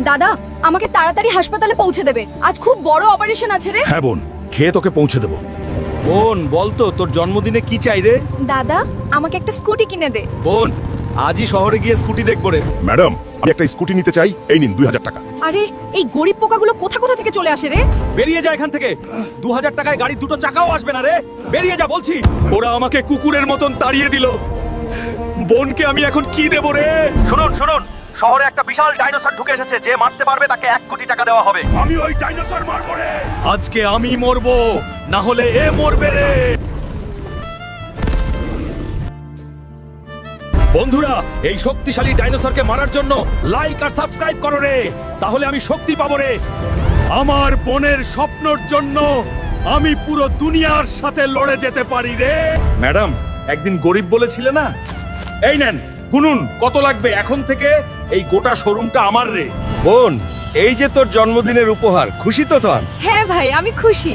দাদা, আমাকে তাড়াতাড়ি হাসপাতালে পৌঁছে দেবে, আজ খুব বড় অপারেশন আছে রে। হ্যাঁ বোন, খেয়ে তোকে পৌঁছে দেবো। বোন বলতো তোর জন্মদিনে কি চাই রে? দাদা, আমাকে একটা স্কুটি কিনে দে। বোন আজই শহরে গিয়ে স্কুটি দেখবো রে। ম্যাডাম, আমি একটা স্কুটি নিতে চাই, এই নিন 2000 টাকা। আরে এই গরিব পোকাগুলো কোথা কোথা থেকে চলে আসে রে? বেরিয়ে যা এখান থেকে। 2000 টাকায় গাড়ির দুটো চাকাও আসবে না রে। বেরিয়ে যা বলছি। ওরা আমাকে কুকুরের মতন তাড়িয়ে দিল। বোনকে আমি এখন কি দেব রে? শুনুন শুনুন, শহরে একটা বিশাল ডাইনোসর ঢুকে এসেছে, যে মারতে পারবে তাকে 1 কোটি টাকা দেওয়া হবে। আমি ওই ডাইনোসর মারবো রে। আজকে আমি মরবো, না হলে এ মরবে রে। বন্ধুরা, এই শক্তিশালী ডাইনোসরকে মারার জন্য লাইক আর সাবস্ক্রাইব করো রে, তাহলে আমি শক্তি পাবো রে। আমার বোনের স্বপ্নর জন্য আমি পুরো দুনিয়ার সাথে লড়ে যেতে পারি রে। ম্যাডাম, একদিন গরিব বলেছিলে না? এই নেন, গুনুন কত লাগবে। এখন থেকে এই গোটা শোরুমটা আমার রে। বোন, এই যে তোর জন্মদিনের উপহার, খুশি তো তোর? হ্যাঁ ভাই, আমি খুশি।